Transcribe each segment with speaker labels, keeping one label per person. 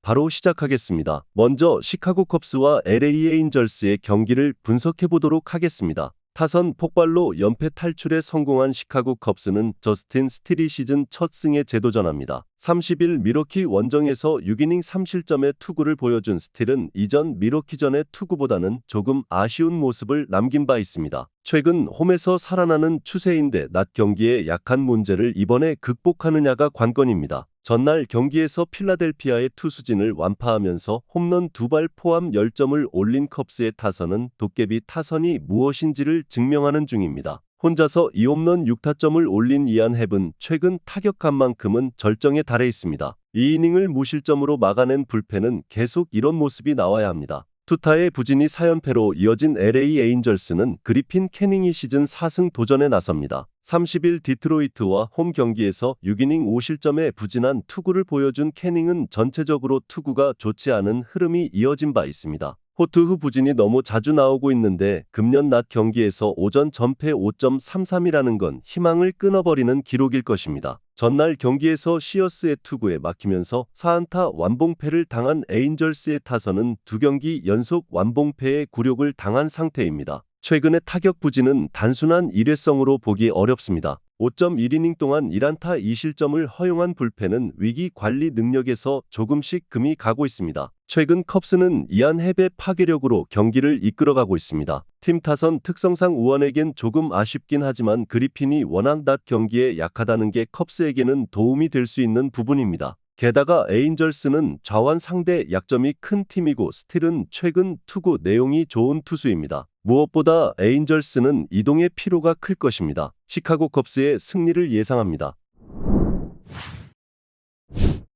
Speaker 1: 바로 시작하겠습니다. 먼저 시카고 컵스와 LA 에인절스의 경기를 분석해 보도록 하겠습니다. 타선 폭발로 연패 탈출에 성공한 시카고 컵스는 저스틴 스틸이 시즌 첫 승에 재도전합니다. 30일 미러키 원정에서 6이닝 3실점의 투구를 보여준 스틸은 이전 미러키전의 투구보다는 조금 아쉬운 모습을 남긴 바 있습니다. 최근 홈에서 살아나는 추세인데 낮 경기에 약한 문제를 이번에 극복하느냐가 관건입니다. 전날 경기에서 필라델피아의 투수진을 완파하면서 홈런 2발 포함 10점을 올린 컵스의 타선은 도깨비 타선이 무엇인지를 증명하는 중입니다. 혼자서 2홈런 6타점을 올린 이안 헵은 최근 타격감만큼은 절정에 달해 있습니다. 2이닝을 무실점으로 막아낸 불펜은 계속 이런 모습이 나와야 합니다. 투타의 부진이 4연패로 이어진 LA 에인절스는 그리핀 캐닝이 시즌 4승 도전에 나섭니다. 30일 디트로이트와 홈 경기에서 6이닝 5실점의 부진한 투구를 보여준 캐닝은 전체적으로 투구가 좋지 않은 흐름이 이어진 바 있습니다. 호투 후 부진이 너무 자주 나오고 있는데 금년 낮 경기에서 오전 전패 5.33이라는 건 희망을 끊어버리는 기록일 것입니다. 전날 경기에서 시어스의 투구에 막히면서 4안타 완봉패를 당한 에인절스의 타선은 2경기 연속 완봉패의 굴욕을 당한 상태입니다. 최근의 타격 부진은 단순한 일회성으로 보기 어렵습니다. 5.1이닝 동안 1안타 2실점을 허용한 불펜은 위기 관리 능력에서 조금씩 금이 가고 있습니다. 최근 컵스는 이안 헵의 파괴력으로 경기를 이끌어가고 있습니다. 팀 타선 특성상 우원에겐 조금 아쉽긴 하지만 그리핀이 워낙 낮 경기에 약하다는 게 컵스에게는 도움이 될 수 있는 부분입니다. 게다가 에인절스는 좌완 상대 약점이 큰 팀이고 스틸은 최근 투구 내용이 좋은 투수입니다. 무엇보다 에인절스는 이동의 피로가 클 것입니다. 시카고 컵스의 승리를 예상합니다.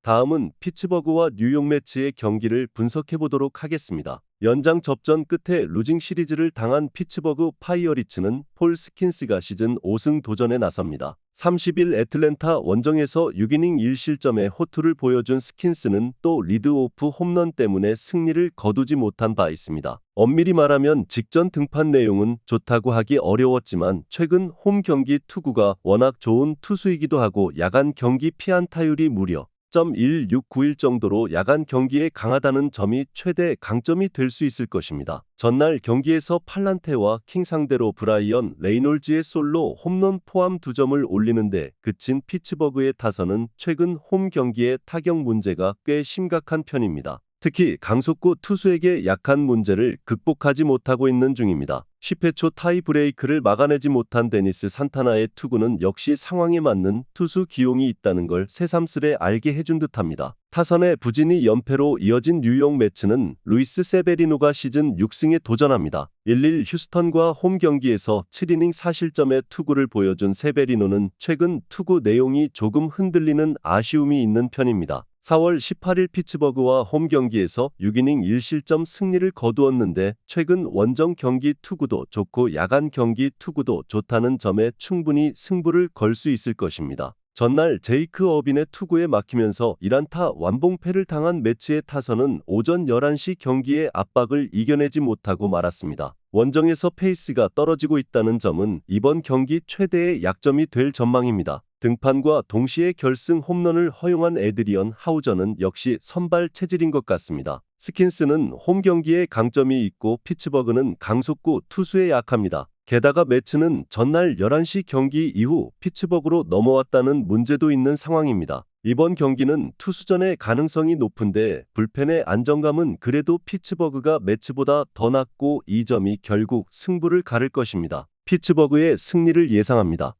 Speaker 1: 다음은 피츠버그와 뉴욕 매츠의 경기를 분석해 보도록 하겠습니다. 연장 접전 끝에 루징 시리즈를 당한 피츠버그 파이어리츠는 폴 스킨스가 시즌 5승 도전에 나섭니다. 30일 애틀랜타 원정에서 6이닝 1실점의 호투를 보여준 스킨스는 또 리드오프 홈런 때문에 승리를 거두지 못한 바 있습니다. 엄밀히 말하면 직전 등판 내용은 좋다고 하기 어려웠지만 최근 홈 경기 투구가 워낙 좋은 투수이기도 하고 야간 경기 피안타율이 무려 0.1691 정도로 야간 경기에 강하다는 점이 최대 강점이 될 수 있을 것입니다. 전날 경기에서 팔란테와 킹 상대로 브라이언 레이놀즈의 솔로 홈런 포함 2점을 올리는데 그친 피츠버그의 타선은 최근 홈 경기의 타격 문제가 꽤 심각한 편입니다. 특히 강속구 투수에게 약한 문제를 극복하지 못하고 있는 중입니다. 10회 초 타이 브레이크를 막아내지 못한 데니스 산타나의 투구는 역시 상황에 맞는 투수 기용이 있다는 걸 새삼스레 알게 해준 듯합니다. 타선의 부진이 연패로 이어진 뉴욕 매츠는 루이스 세베리노가 시즌 6승에 도전합니다. 1-1 휴스턴과 홈 경기에서 7이닝 4실점의 투구를 보여준 세베리노는 최근 투구 내용이 조금 흔들리는 아쉬움이 있는 편입니다. 4월 18일 피츠버그와 홈 경기에서 6이닝 1실점 승리를 거두었는데 최근 원정 경기 투구도 좋고 야간 경기 투구도 좋다는 점에 충분히 승부를 걸 수 있을 것입니다. 전날 제이크 어빈의 투구에 막히면서 1안타 완봉패를 당한 매치의 타선은 오전 11시 경기의 압박을 이겨내지 못하고 말았습니다. 원정에서 페이스가 떨어지고 있다는 점은 이번 경기 최대의 약점이 될 전망입니다. 등판과 동시에 결승 홈런을 허용한 에드리언 하우저는 역시 선발 체질인 것 같습니다. 스킨스는 홈 경기에 강점이 있고 피츠버그는 강속구 투수에 약합니다. 게다가 매츠는 전날 11시 경기 이후 피츠버그로 넘어왔다는 문제도 있는 상황입니다. 이번 경기는 투수전의 가능성이 높은데 불펜의 안정감은 그래도 피츠버그가 매츠보다 더 낮고 이 점이 결국 승부를 가를 것입니다. 피츠버그의 승리를 예상합니다.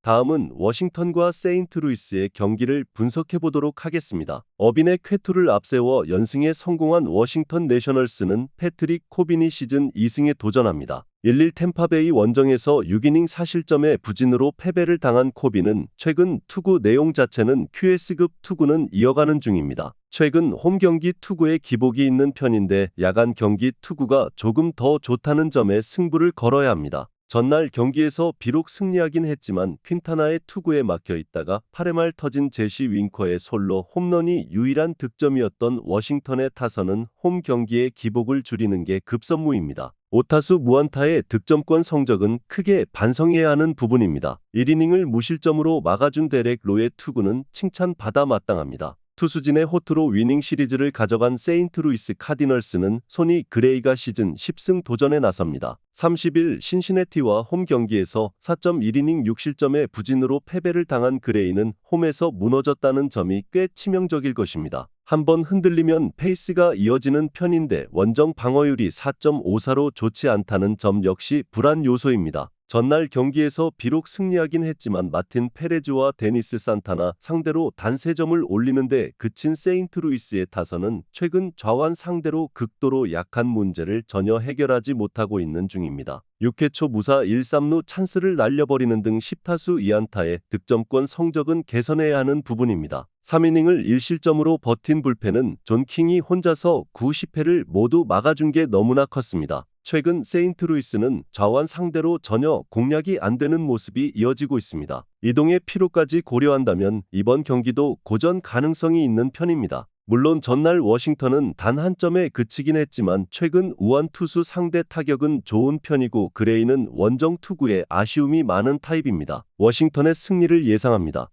Speaker 1: 다음은 워싱턴과 세인트루이스의 경기를 분석해 보도록 하겠습니다. 어빈의 쾌투를 앞세워 연승에 성공한 워싱턴 내셔널스는 패트릭 코빈이 시즌 2승에 도전합니다. 1-1 템파베이 원정에서 6이닝 4실점의 부진으로 패배를 당한 코빈은 최근 투구 내용 자체는 QS급 투구는 이어가는 중입니다. 최근 홈 경기 투구에 기복이 있는 편인데 야간 경기 투구가 조금 더 좋다는 점에 승부를 걸어야 합니다. 전날 경기에서 비록 승리하긴 했지만 퀸타나의 투구에 막혀 있다가 8회 말 터진 제시 윙커의 솔로 홈런이 유일한 득점이었던 워싱턴의 타선은 홈 경기의 기복을 줄이는 게 급선무입니다. 5타수 무안타의 득점권 성적은 크게 반성해야 하는 부분입니다. 1이닝을 무실점으로 막아준 데렉 로의 투구는 칭찬받아 마땅합니다. 투수진의 호투로 위닝 시리즈를 가져간 세인트루이스 카디널스는 소니 그레이가 시즌 10승 도전에 나섭니다. 30일 신시내티와 홈 경기에서 4.1이닝 6실점의 부진으로 패배를 당한 그레이는 홈에서 무너졌다는 점이 꽤 치명적일 것입니다. 한번 흔들리면 페이스가 이어지는 편인데 원정 방어율이 4.54로 좋지 않다는 점 역시 불안 요소입니다. 전날 경기에서 비록 승리하긴 했지만 마틴 페레즈와 데니스 산타나 상대로 단 3점을 올리는데 그친 세인트루이스의 타선은 최근 좌완 상대로 극도로 약한 문제를 전혀 해결하지 못하고 있는 중입니다. 6회 초 무사 1-3루 찬스를 날려버리는 등 10타수 2안타의 득점권 성적은 개선해야 하는 부분입니다. 3이닝을 1실점으로 버틴 불펜은 존 킹이 혼자서 90회를 모두 막아준 게 너무나 컸습니다. 최근 세인트루이스는 좌완 상대로 전혀 공략이 안 되는 모습이 이어지고 있습니다. 이동의 피로까지 고려한다면 이번 경기도 고전 가능성이 있는 편입니다. 물론 전날 워싱턴은 단 한 점에 그치긴 했지만 최근 우완 투수 상대 타격은 좋은 편이고 그레이는 원정 투구에 아쉬움이 많은 타입입니다. 워싱턴의 승리를 예상합니다.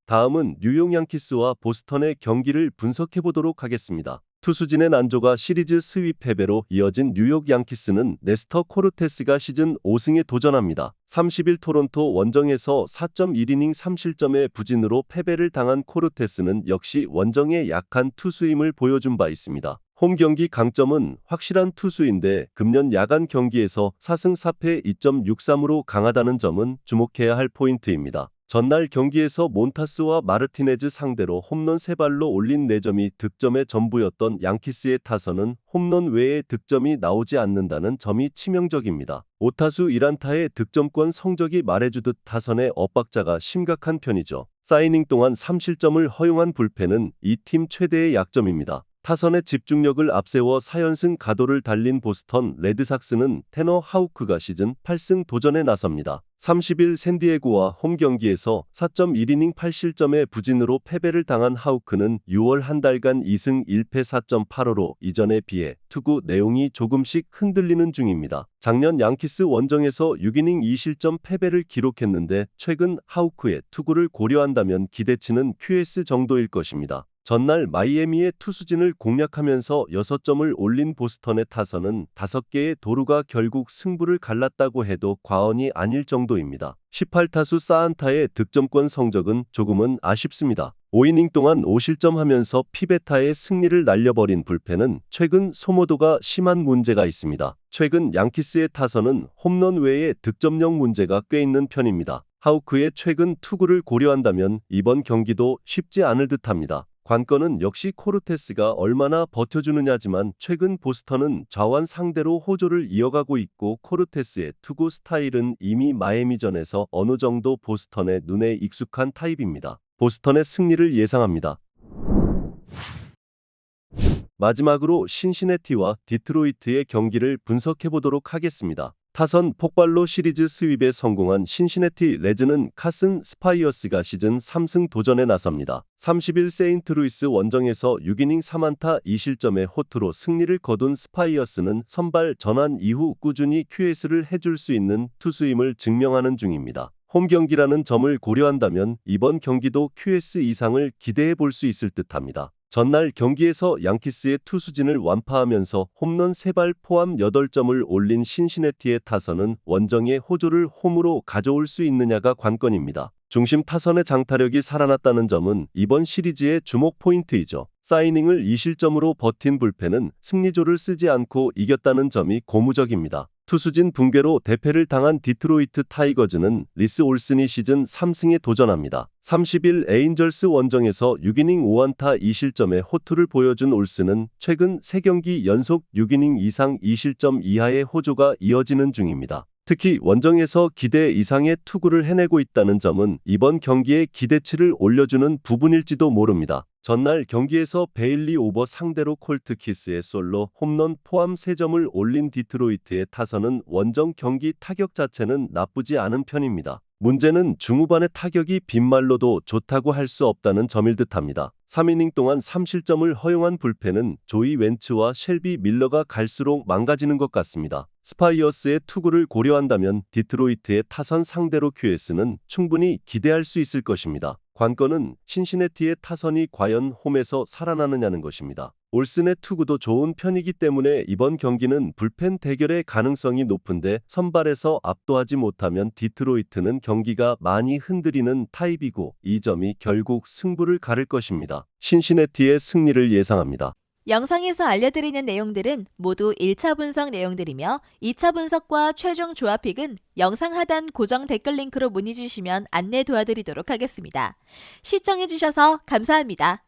Speaker 1: 다음은 뉴욕 양키스와 보스턴의 경기를 분석해보도록 하겠습니다. 투수진의 난조가 시리즈 스윕 패배로 이어진 뉴욕 양키스는 네스터 코르테스가 시즌 5승에 도전합니다. 30일 토론토 원정에서 4.1이닝 3실점의 부진으로 패배를 당한 코르테스는 역시 원정의 약한 투수임을 보여준 바 있습니다. 홈 경기 강점은 확실한 투수인데 금년 야간 경기에서 4승 4패 2.63으로 강하다는 점은 주목해야 할 포인트입니다. 전날 경기에서 몬타스와 마르티네즈 상대로 홈런 3발로 올린 4점이 득점의 전부였던 양키스의 타선은 홈런 외에 득점이 나오지 않는다는 점이 치명적입니다. 5타수 1안타의 득점권 성적이 말해주듯 타선의 엇박자가 심각한 편이죠. 4이닝 동안 3실점을 허용한 불펜은 이 팀 최대의 약점입니다. 타선의 집중력을 앞세워 4연승 가도를 달린 보스턴 레드삭스는 테너 하우크가 시즌 8승 도전에 나섭니다. 30일 샌디에고와 홈 경기에서 4.1이닝 8실점의 부진으로 패배를 당한 하우크는 6월 한 달간 2승 1패 4.85로 이전에 비해 투구 내용이 조금씩 흔들리는 중입니다. 작년 양키스 원정에서 6이닝 2실점 패배를 기록했는데 최근 하우크의 투구를 고려한다면 기대치는 QS 정도일 것입니다. 전날 마이애미의 투수진을 공략하면서 6점을 올린 보스턴의 타선은 5개의 도루가 결국 승부를 갈랐다고 해도 과언이 아닐 정도입니다. 18타수 4안타의 득점권 성적은 조금은 아쉽습니다. 5이닝 동안 5실점하면서 피베타의 승리를 날려버린 불펜은 최근 소모도가 심한 문제가 있습니다. 최근 양키스의 타선은 홈런 외에 득점력 문제가 꽤 있는 편입니다. 하우크의 최근 투구를 고려한다면 이번 경기도 쉽지 않을 듯합니다. 관건은 역시 코르테스가 얼마나 버텨주느냐지만 최근 보스턴은 좌완 상대로 호조를 이어가고 있고 코르테스의 투구 스타일은 이미 마이애미전에서 어느 정도 보스턴의 눈에 익숙한 타입입니다. 보스턴의 승리를 예상합니다. 마지막으로 신시내티와 디트로이트의 경기를 분석해보도록 하겠습니다. 타선 폭발로 시리즈 스윕에 성공한 신시내티 레즈는 카슨 스파이어스가 시즌 3승 도전에 나섭니다. 30일 세인트루이스 원정에서 6이닝 3안타 2실점의 호투로 승리를 거둔 스파이어스는 선발 전환 이후 꾸준히 QS를 해줄 수 있는 투수임을 증명하는 중입니다. 홈 경기라는 점을 고려한다면 이번 경기도 QS 이상을 기대해 볼 수 있을 듯합니다. 전날 경기에서 양키스의 투수진을 완파하면서 홈런 3발 포함 8점을 올린 신시내티의 타선은 원정의 호조를 홈으로 가져올 수 있느냐가 관건입니다. 중심 타선의 장타력이 살아났다는 점은 이번 시리즈의 주목 포인트이죠. 4이닝을 2실점으로 버틴 불펜은 승리조를 쓰지 않고 이겼다는 점이 고무적입니다. 투수진 붕괴로 대패를 당한 디트로이트 타이거즈는 리스 올슨이 시즌 3승에 도전합니다. 30일 에인절스 원정에서 6이닝 5안타 2실점의 호투를 보여준 올슨은 최근 3경기 연속 6이닝 이상 2실점 이하의 호조가 이어지는 중입니다. 특히 원정에서 기대 이상의 투구를 해내고 있다는 점은 이번 경기의 기대치를 올려주는 부분일지도 모릅니다. 전날 경기에서 베일리 오버 상대로 콜트 키스의 솔로 홈런 포함 3점을 올린 디트로이트의 타선은 원정 경기 타격 자체는 나쁘지 않은 편입니다. 문제는 중후반의 타격이 빈말로도 좋다고 할 수 없다는 점일 듯합니다. 3이닝 동안 3실점을 허용한 불펜은 조이 웬츠와 셸비 밀러가 갈수록 망가지는 것 같습니다. 스파이어스의 투구를 고려한다면 디트로이트의 타선 상대로 QS는 충분히 기대할 수 있을 것입니다. 관건은 신시내티의 타선이 과연 홈에서 살아나느냐는 것입니다. 올슨의 투구도 좋은 편이기 때문에 이번 경기는 불펜 대결의 가능성이 높은데 선발에서 압도하지 못하면 디트로이트는 경기가 많이 흔들리는 타입이고 이 점이 결국 승부를 가를 것입니다. 신시내티의 승리를 예상합니다.
Speaker 2: 영상에서 알려드리는 내용들은 모두 1차 분석 내용들이며 2차 분석과 최종 조합픽은 영상 하단 고정 댓글 링크로 문의 주시면 안내 도와드리도록 하겠습니다. 시청해주셔서 감사합니다.